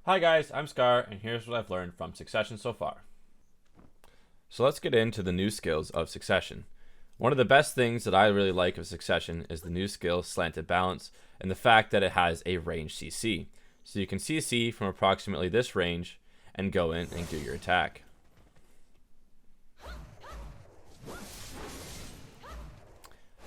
Hi guys, I'm Scar, and here's what I've learned from Succession so far. So let's get into the new skills of Succession. One of the best things that I really like of Succession is the new skill Slanted Balance, and the fact that it has a range CC. So you can CC from approximately this range, and go in and do your attack.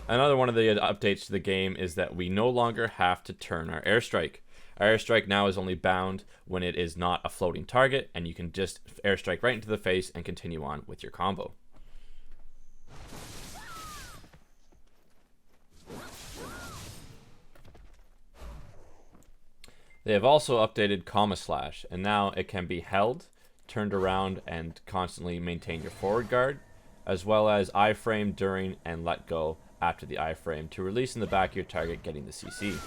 Another one of the updates to the game is that we no longer have to turn our airstrike. Our airstrike now is only bound when it is not a floating target, and you can just airstrike right into the face and continue on with your combo. They have also updated Comma Slash, and now it can be held, turned around, and constantly maintain your forward guard, as well as iframe during and let go after the iframe to release in the back of your target, getting the CC.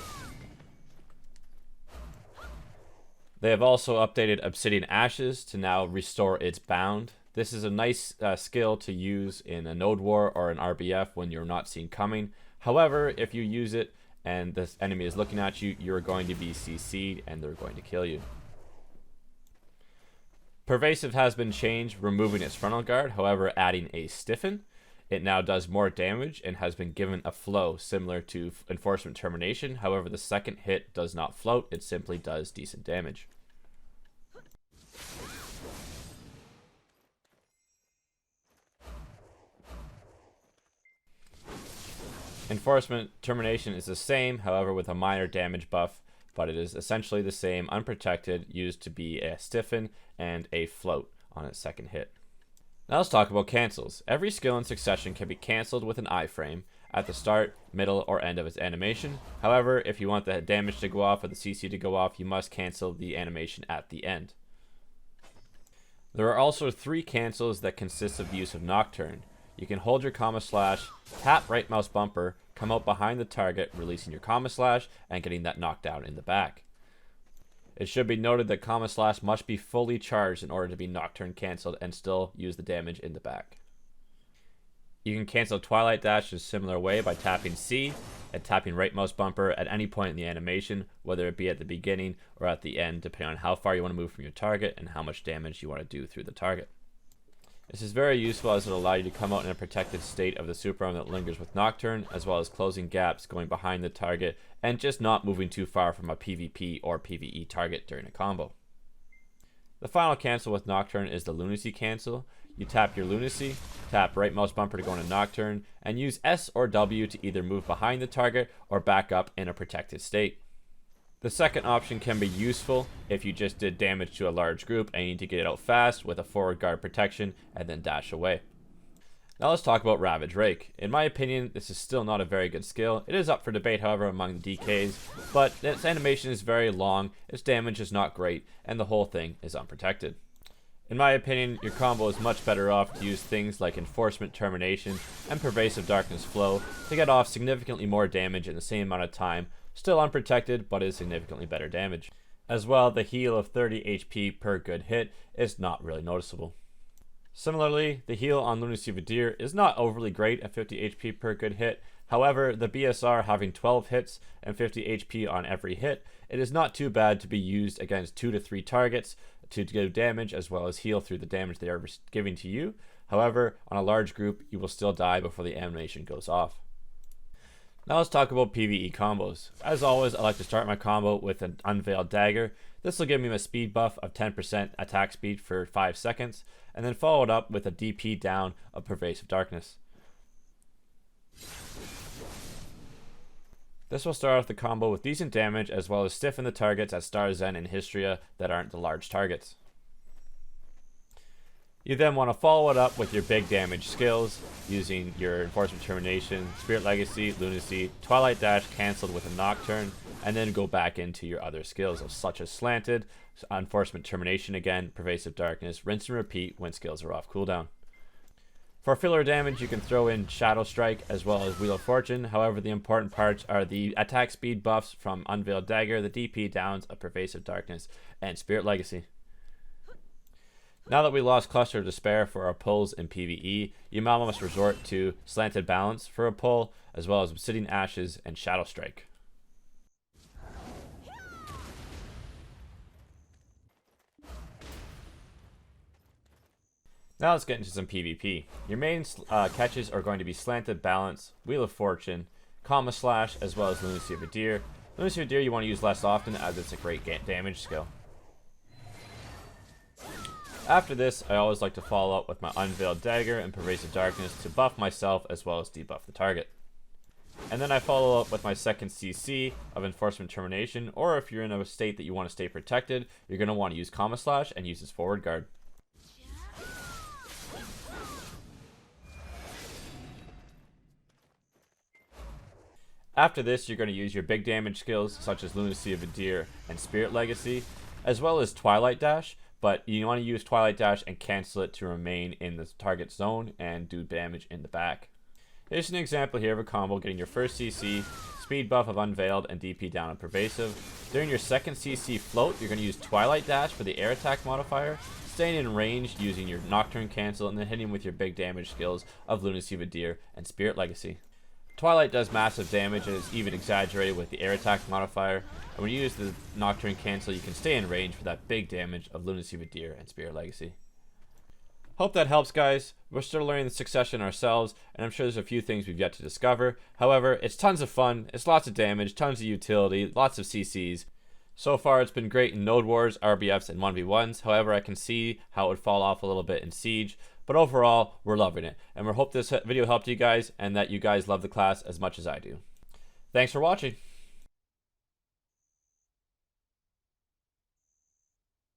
They have also updated Obsidian Ashes to now restore its bound. This is a nice skill to use in a Node War or an RBF when you're not seen coming. However, if you use it and this enemy is looking at you, you're going to be CC'd and they're going to kill you. Pervasive has been changed, removing its frontal guard, however adding a stiffen. It now does more damage and has been given a flow similar to Enforcement Termination. However, the second hit does not float, it simply does decent damage. Enforcement Termination is the same, however with a minor damage buff, but it is essentially the same, unprotected, used to be a stiffen and a float on its second hit. Now let's talk about cancels. Every skill in Succession can be cancelled with an iframe at the start, middle, or end of its animation. However, if you want the damage to go off or the CC to go off, you must cancel the animation at the end. There are also 3 cancels that consist of the use of Nocturne. You can hold your Comma Slash, tap right mouse bumper, come out behind the target, releasing your Comma Slash, and getting that knockdown in the back. It should be noted that Comma Slash must be fully charged in order to be Nocturne cancelled and still use the damage in the back. You can cancel Twilight Dash in a similar way by tapping C and tapping right mouse bumper at any point in the animation, whether it be at the beginning or at the end, depending on how far you want to move from your target and how much damage you want to do through the target. This is very useful as it allows you to come out in a protected state of the super arm that lingers with Nocturne, as well as closing gaps, going behind the target, and just not moving too far from a PvP or PvE target during a combo. The final cancel with Nocturne is the Lunacy cancel. You tap your Lunacy, tap right mouse bumper to go into Nocturne, and use S or W to either move behind the target or back up in a protected state. The second option can be useful if you just did damage to a large group and you need to get it out fast with a forward guard protection and then dash away. Now let's talk about Ravage Rake. In my opinion, this is still not a very good skill. It is up for debate, however, among the DKs, but its animation is very long, its damage is not great, and the whole thing is unprotected. In my opinion, your combo is much better off to use things like Enforcement Termination and Pervasive Darkness Flow to get off significantly more damage in the same amount of time. Still unprotected, but is significantly better damage. As well, the heal of 30 HP per good hit is not really noticeable. Similarly, the heal on Lunacy Vidir is not overly great at 50 HP per good hit. However, the BSR having 12 hits and 50 HP on every hit, it is not too bad to be used against 2 to 3 targets to do damage as well as heal through the damage they are giving to you. However, on a large group, you will still die before the animation goes off. Now let's talk about PvE combos. As always, I like to start my combo with an Unveiled Dagger. This will give me a speed buff of 10% attack speed for 5 seconds, and then follow it up with a DP down of Pervasive Darkness. This will start off the combo with decent damage as well as stiffen the targets at Star Zen and Hystria that aren't the large targets. You then want to follow it up with your big damage skills using your Enforcement Termination, Spirit Legacy, Lunacy, Twilight Dash cancelled with a Nocturne, and then go back into your other skills such as Slanted, Enforcement Termination again, Pervasive Darkness, rinse and repeat when skills are off cooldown. For filler damage, you can throw in Shadow Strike as well as Wheel of Fortune. However, the important parts are the attack speed buffs from Unveiled Dagger, the DP downs of Pervasive Darkness, and Spirit Legacy. Now that we lost Cluster of Despair for our pulls in PvE, you now must resort to Slanted Balance for a pull, as well as Obsidian Ashes and Shadow Strike. Now let's get into some PvP. Your main catches are going to be Slanted Balance, Wheel of Fortune, Comma Slash, as well as Lunacy of Adir. Lunacy of Adir you want to use less often as it's a great damage skill. After this, I always like to follow up with my Unveiled Dagger and Pervasive Darkness to buff myself as well as debuff the target. And then I follow up with my second CC of Enforcement Termination, or if you're in a state that you want to stay protected, you're going to want to use Comma Slash and use his forward guard. After this, you're going to use your big damage skills such as Lunacy of Adir and Spirit Legacy, as well as Twilight Dash, but you want to use Twilight Dash and cancel it to remain in the target zone and do damage in the back. Here's an example here of a combo getting your first CC, speed buff of Unveiled, and DP down on Pervasive. During your second CC float, you're going to use Twilight Dash for the air attack modifier, staying in range using your Nocturne cancel, and then hitting with your big damage skills of Lunacy of Adir and Spirit Legacy. Twilight does massive damage and is even exaggerated with the air attack modifier, and when you use the Nocturne cancel, you can stay in range for that big damage of Lunacy of Adir and Spirit Legacy. Hope that helps, guys. We're still learning the succession ourselves, and I'm sure there's a few things we've yet to discover. However, it's tons of fun, it's lots of damage, tons of utility, lots of CCs. So far, it's been great in Node Wars, RBFs, and 1v1s. However, I can see how it would fall off a little bit in Siege. But overall, we're loving it. And we hope this video helped you guys and that you guys love the class as much as I do. Thanks for watching.